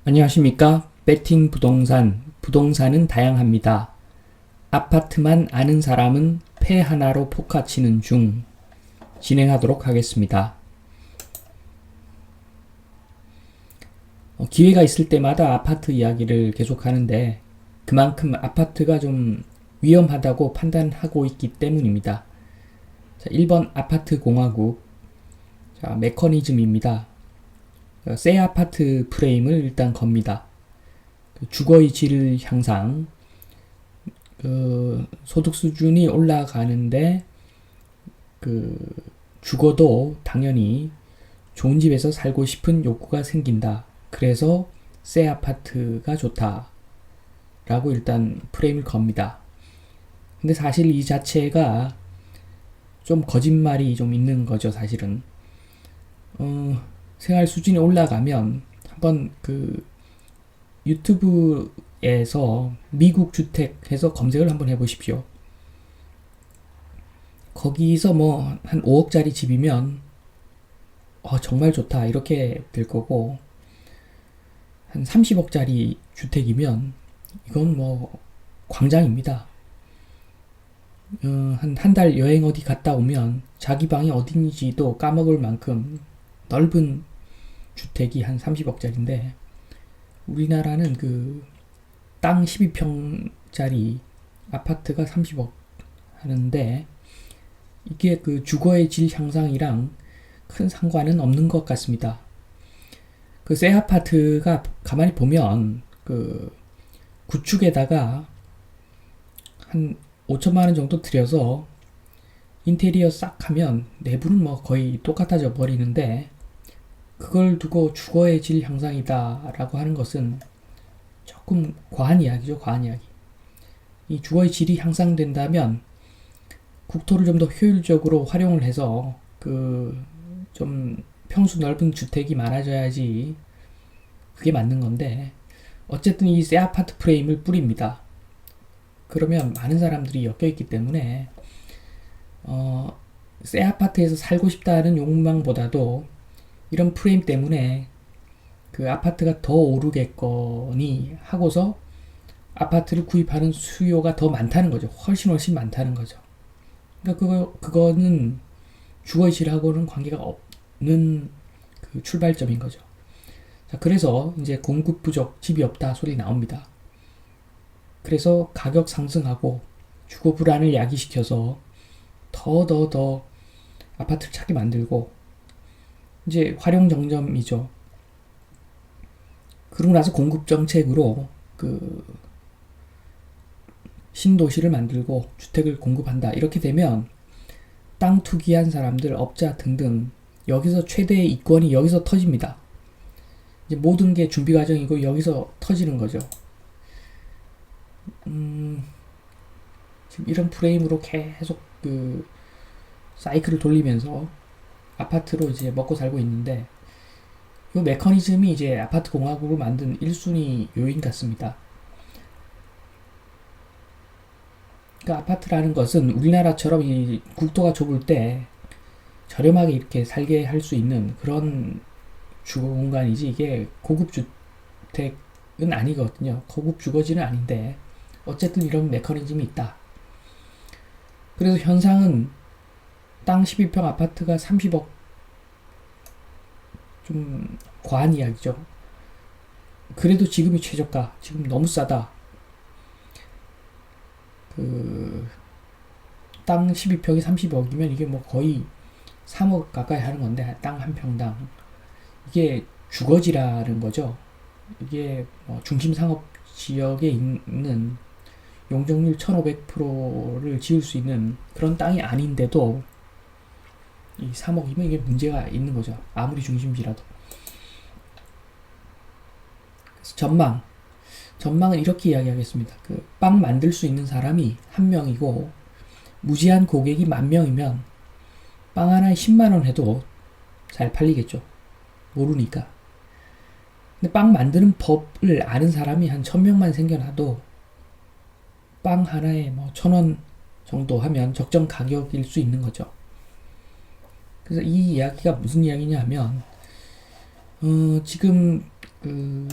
안녕하십니까? 베팅 부동산, 부동산은 다양합니다. 아파트만 아는 사람은 패 하나로 포카치는 중 진행하도록 하겠습니다. 기회가 있을 때마다 아파트 이야기를 계속 하는데 그만큼 아파트가 좀 위험하다고 판단하고 있기 때문입니다. 자, 1번 아파트 공화국. 자, 메커니즘입니다. 새 아파트 프레임을 일단 겁니다. 주거의 질 향상, 소득 수준이 올라가는데 주거도 당연히 좋은 집에서 살고 싶은 욕구가 생긴다. 그래서 새 아파트가 좋다. 라고 일단 프레임을 겁니다. 근데 사실 이 자체가 좀 거짓말이 좀 있는 거죠, 사실은. 생활 수준이 올라가면 한번 유튜브에서 미국 주택 해서 검색을 한번 해보십시오. 거기서 뭐 한 5억짜리 집이면 정말 좋다 이렇게 될 거고, 한 30억짜리 주택이면 이건 뭐 광장입니다. 한 달 여행 어디 갔다 오면 자기 방이 어딘지도 까먹을 만큼 넓은 주택이 한 30억짜리인데, 우리나라는 땅 12평짜리 아파트가 30억 하는데, 이게 주거의 질 향상이랑 큰 상관은 없는 것 같습니다. 새 아파트가 가만히 보면 구축에다가 한 5천만 원 정도 들여서 인테리어 싹 하면 내부는 뭐 거의 똑같아져 버리는데, 그걸 두고 주거의 질 향상이다 라고 하는 것은 조금 과한 이야기죠. 과한 이야기. 이 주거의 질이 향상된다면 국토를 좀 더 효율적으로 활용을 해서 좀 평수 넓은 주택이 많아져야지 그게 맞는 건데, 어쨌든 이 새 아파트 프레임을 뿌립니다. 그러면 많은 사람들이 엮여있기 때문에 새 아파트에서 살고 싶다는 욕망보다도 이런 프레임 때문에 아파트가 더 오르겠거니 하고서 아파트를 구입하는 수요가 더 많다는 거죠. 훨씬 많다는 거죠. 그러니까 그거는 주거의 질하고는 관계가 없는 출발점인 거죠. 자, 그래서 이제 공급 부족, 집이 없다 소리 나옵니다. 그래서 가격 상승하고 주거 불안을 야기시켜서 더 아파트를 차게 만들고, 이제 활용 정점이죠. 그러고 나서 공급 정책으로 신도시를 만들고 주택을 공급한다. 이렇게 되면 땅 투기한 사람들, 업자 등등 여기서 최대의 이권이 여기서 터집니다. 이제 모든 게 준비 과정이고 여기서 터지는 거죠. 지금 이런 프레임으로 계속 사이클을 돌리면서 아파트로 이제 먹고 살고 있는데, 이 메커니즘이 이제 아파트 공화국을 만든 1순위 요인 같습니다. 아파트라는 것은 우리나라처럼 이 국토가 좁을 때 저렴하게 이렇게 살게 할 수 있는 그런 주거 공간이지, 이게 고급 주택은 아니거든요. 고급 주거지는 아닌데 어쨌든 이런 메커니즘이 있다. 그래서 현상은 땅 12평 아파트가 30억, 좀 과한 이야기죠. 그래도 지금이 최저가, 지금 너무 싸다. 땅 12평이 30억이면 이게 뭐 거의 3억 가까이 하는 건데, 땅 한 평당. 이게 주거지라는 거죠. 이게 뭐 중심 상업 지역에 있는 용적률 1500%를 지을 수 있는 그런 땅이 아닌데도 이 3억이면 이게 문제가 있는 거죠. 아무리 중심지라도. 그래서 전망은 이렇게 이야기하겠습니다. 빵 만들 수 있는 사람이 한 명이고 무제한 고객이 10,000명이면 빵 하나에 10만원 해도 잘 팔리겠죠. 모르니까. 근데 빵 만드는 법을 아는 사람이 한 1000명만 생겨나도 빵 하나에 뭐 1,000원 정도 하면 적정 가격일 수 있는 거죠. 그래서 이 이야기가 무슨 이야기냐 하면, 지금 그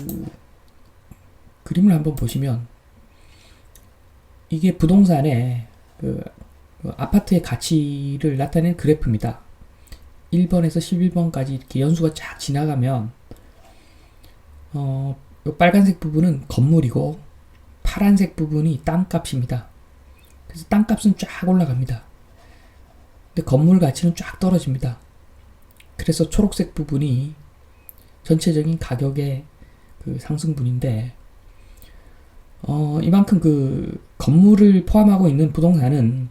그림을 한번 보시면 이게 부동산의 그 아파트의 가치를 나타낸 그래프입니다. 1번에서 11번까지 이렇게 연수가 쫙 지나가면 요 빨간색 부분은 건물이고 파란색 부분이 땅값입니다. 그래서 땅값은 쫙 올라갑니다. 근데 건물 가치는 쫙 떨어집니다. 그래서 초록색 부분이 전체적인 가격의 그 상승분인데 이만큼 그 건물을 포함하고 있는 부동산은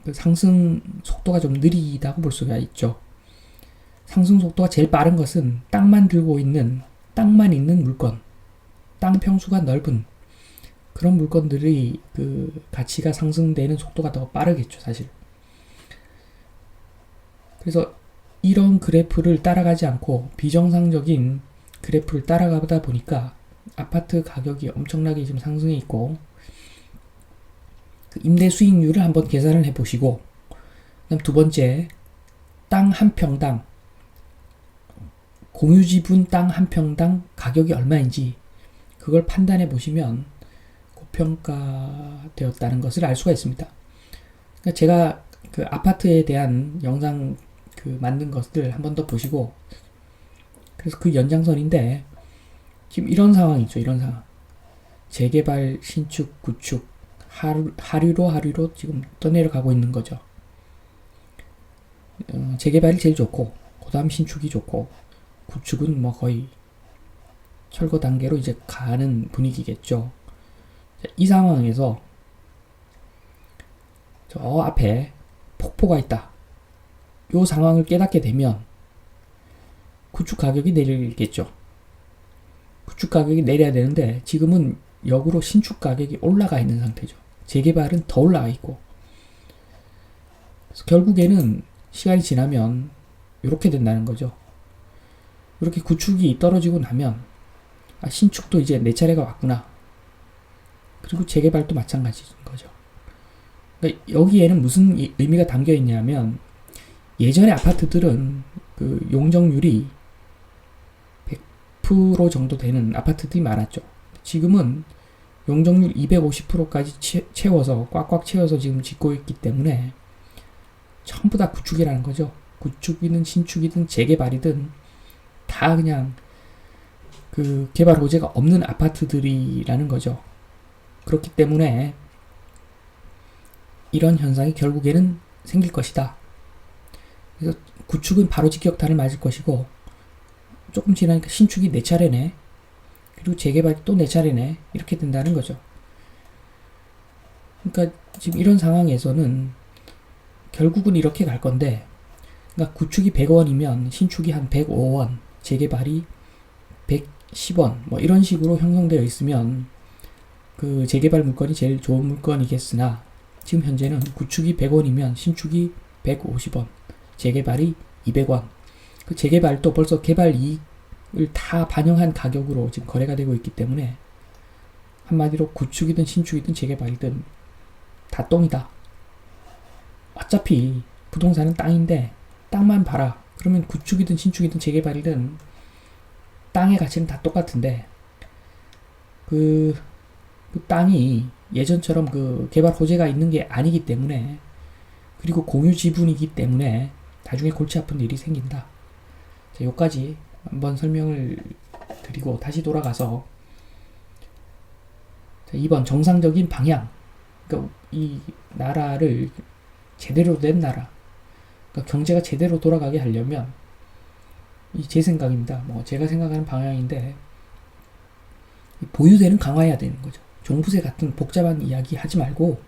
그 상승 속도가 좀 느리다고 볼 수가 있죠. 상승 속도가 제일 빠른 것은 땅만 있는 물건, 땅 평수가 넓은 그런 물건들의 그 가치가 상승되는 속도가 더 빠르겠죠, 사실. 그래서 이런 그래프를 따라가지 않고 비정상적인 그래프를 따라가다 보니까 아파트 가격이 엄청나게 지금 상승해 있고, 그 임대 수익률을 한번 계산을 해 보시고, 그다음 두 번째, 땅 한 평당, 공유 지분 땅 한 평당 가격이 얼마인지 그걸 판단해 보시면 고평가되었다는 것을 알 수가 있습니다. 그러니까 제가 그 아파트에 대한 영상 그 만든 것들 한 번 더 보시고, 그래서 그 연장선인데 지금 이런 상황이죠. 이런 상황. 재개발, 신축, 구축, 하류로 지금 떠내려가고 있는 거죠. 재개발이 제일 좋고, 그 다음 신축이 좋고, 구축은 뭐 거의 철거 단계로 이제 가는 분위기겠죠. 이 상황에서 저 앞에 폭포가 있다. 이 상황을 깨닫게 되면 구축 가격이 내리겠죠. 구축 가격이 내려야 되는데 지금은 역으로 신축 가격이 올라가 있는 상태죠. 재개발은 더 올라가 있고. 그래서 결국에는 시간이 지나면 이렇게 된다는 거죠. 이렇게 구축이 떨어지고 나면 신축도 이제 내 차례가 왔구나. 그리고 재개발도 마찬가지인 거죠. 그러니까 여기에는 무슨 의미가 담겨 있냐면 예전에 아파트들은 그 용적률이 100% 정도 되는 아파트들이 많았죠. 지금은 용적률 250%까지 채워서 꽉꽉 채워서 지금 짓고 있기 때문에 전부 다 구축이라는 거죠. 구축이든 신축이든 재개발이든 다 그냥 그 개발 호재가 없는 아파트들이라는 거죠. 그렇기 때문에 이런 현상이 결국에는 생길 것이다. 그래서 구축은 바로 직격탄을 맞을 것이고 조금 지나니까 신축이 내 차례네. 그리고 재개발이 또 내 차례네. 이렇게 된다는 거죠. 그러니까 지금 이런 상황에서는 결국은 이렇게 갈 건데, 그러니까 구축이 100원이면 신축이 한 105원, 재개발이 110원, 뭐 이런 식으로 형성되어 있으면 그 재개발 물건이 제일 좋은 물건이겠으나 지금 현재는 구축이 100원이면 신축이 150원, 재개발이 200원. 그 재개발도 벌써 개발 이익을 다 반영한 가격으로 지금 거래가 되고 있기 때문에 한마디로 구축이든 신축이든 재개발이든 다 똥이다. 어차피 부동산은 땅인데 땅만 봐라. 그러면 구축이든 신축이든 재개발이든 땅의 가치는 다 똑같은데 그 땅이 예전처럼 그 개발 호재가 있는 게 아니기 때문에, 그리고 공유 지분이기 때문에 나중에 골치 아픈 일이 생긴다. 자, 여기까지 한번 설명을 드리고 다시 돌아가서 2번 정상적인 방향. 그러니까 이 나라를 제대로 된 나라, 그러니까 경제가 제대로 돌아가게 하려면 제 생각입니다. 뭐 제가 생각하는 방향인데 보유세는 강화해야 되는 거죠. 종부세 같은 복잡한 이야기 하지 말고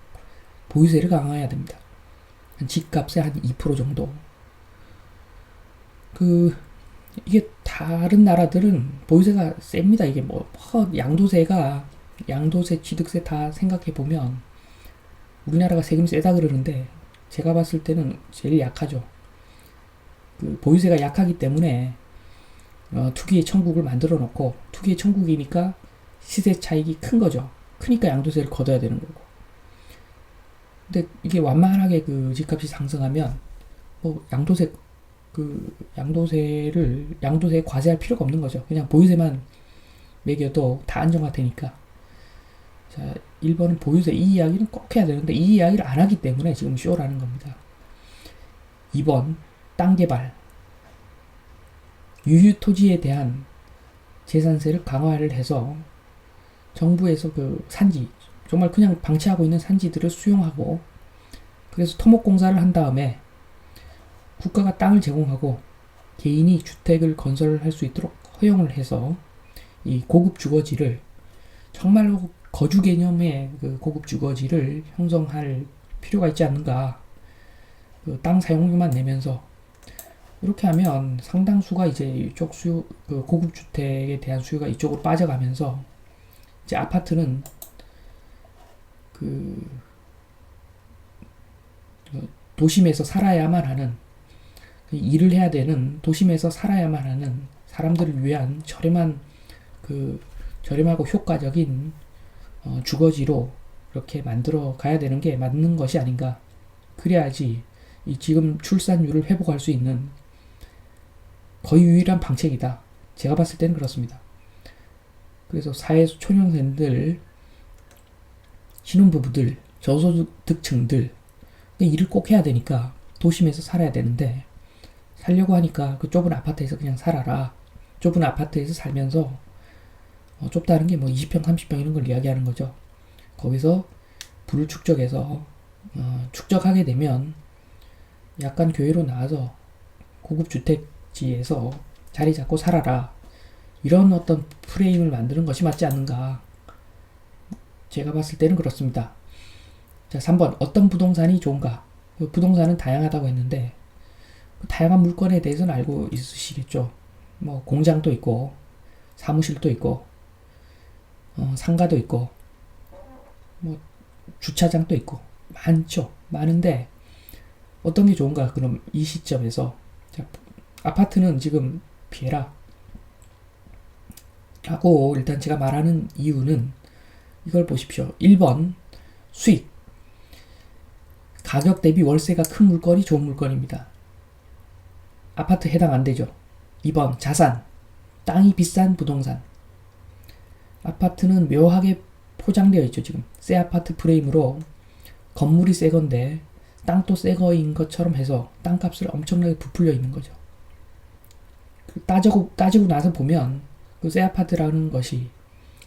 보유세를 강화해야 됩니다. 집값의 한 2% 정도. 이게 다른 나라들은 보유세가 셉니다. 이게 양도세, 취득세 다 생각해 보면 우리나라가 세금이 세다 그러는데 제가 봤을 때는 제일 약하죠. 그 보유세가 약하기 때문에 투기의 천국을 만들어 놓고, 투기의 천국이니까 시세 차익이 큰 거죠. 크니까 양도세를 걷어야 되는 거고. 근데 이게 완만하게 그 집값이 상승하면 양도세에 과세할 필요가 없는 거죠. 그냥 보유세만 매겨도 다 안정화되니까. 자, 1번은 보유세. 이 이야기는 꼭 해야 되는데 이 이야기를 안 하기 때문에 지금 쇼라는 겁니다. 2번 땅 개발. 유휴 토지에 대한 재산세를 강화를 해서 정부에서 그 산지, 정말 그냥 방치하고 있는 산지들을 수용하고, 그래서 토목공사를 한 다음에 국가가 땅을 제공하고 개인이 주택을 건설할 수 있도록 허용을 해서 이 고급 주거지를, 정말로 거주 개념의 그 고급 주거지를 형성할 필요가 있지 않는가. 그 땅 사용료만 내면서 이렇게 하면 상당수가 이제 이쪽 그 고급 주택에 대한 수요가 이쪽으로 빠져가면서 이제 아파트는 그 도심에서 살아야만 하는, 일을 해야 되는 도심에서 살아야만 하는 사람들을 위한 저렴하고 효과적인 주거지로 이렇게 만들어 가야 되는 게 맞는 것이 아닌가. 그래야지 이 지금 출산율을 회복할 수 있는 거의 유일한 방책이다. 제가 봤을 때는 그렇습니다. 그래서 사회초년생들, 신혼부부들, 저소득층들 일을 꼭 해야 되니까 도심에서 살아야 되는데, 살려고 하니까 그 좁은 아파트에서 그냥 살아라. 좁은 아파트에서 살면서 좁다는 게 뭐 20평, 30평 이런 걸 이야기하는 거죠. 거기서 불을 축적해서 축적하게 되면 약간 교외로 나와서 고급 주택지에서 자리 잡고 살아라. 이런 어떤 프레임을 만드는 것이 맞지 않는가. 제가 봤을 때는 그렇습니다. 자, 3번. 어떤 부동산이 좋은가? 부동산은 다양하다고 했는데, 다양한 물건에 대해서는 알고 있으시겠죠. 뭐 공장도 있고, 사무실도 있고, 상가도 있고, 뭐 주차장도 있고, 많죠. 많은데 어떤 게 좋은가? 그럼 이 시점에서, 자, 아파트는 지금 피해라 하고, 일단 제가 말하는 이유는 이걸 보십시오. 1번 수익. 가격 대비 월세가 큰 물건이 좋은 물건입니다. 아파트 해당 안 되죠. 2번 자산. 땅이 비싼 부동산. 아파트는 묘하게 포장되어 있죠. 지금 새 아파트 프레임으로 건물이 새 건데 땅도 새 거인 것처럼 해서 땅값을 엄청나게 부풀려 있는 거죠. 따지고 나서 보면 그 새 아파트라는 것이,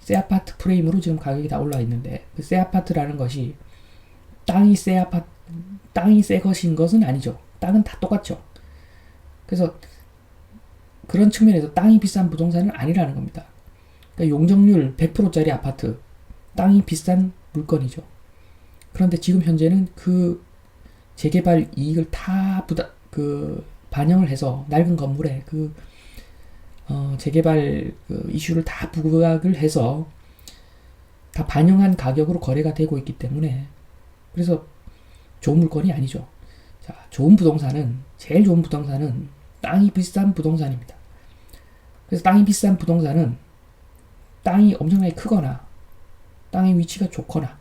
새 아파트 프레임으로 지금 가격이 다 올라 있는데, 그 새 아파트라는 것이 땅이 새 것인 것은 아니죠. 땅은 다 똑같죠. 그래서 그런 측면에서 땅이 비싼 부동산은 아니라는 겁니다. 그러니까 용적률 100%짜리 아파트, 땅이 비싼 물건이죠. 그런데 지금 현재는 그 재개발 이익을 다 반영을 해서 낡은 건물에 재개발 이슈를 다 부각을 해서 다 반영한 가격으로 거래가 되고 있기 때문에, 그래서 좋은 물건이 아니죠. 자, 제일 좋은 부동산은 땅이 비싼 부동산입니다. 그래서 땅이 비싼 부동산은 땅이 엄청나게 크거나 땅의 위치가 좋거나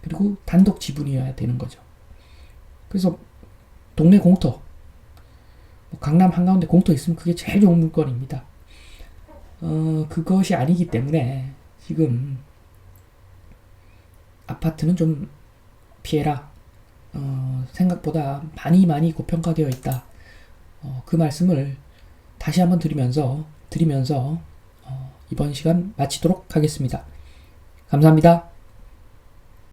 그리고 단독 지분이어야 되는 거죠. 그래서 동네 공터, 강남 한가운데 공터 있으면 그게 제일 좋은 물건입니다. 그것이 아니기 때문에 지금 아파트는 좀 피해라. 생각보다 많이 고평가되어 있다. 그 말씀을 다시 한번 드리면서 이번 시간 마치도록 하겠습니다. 감사합니다.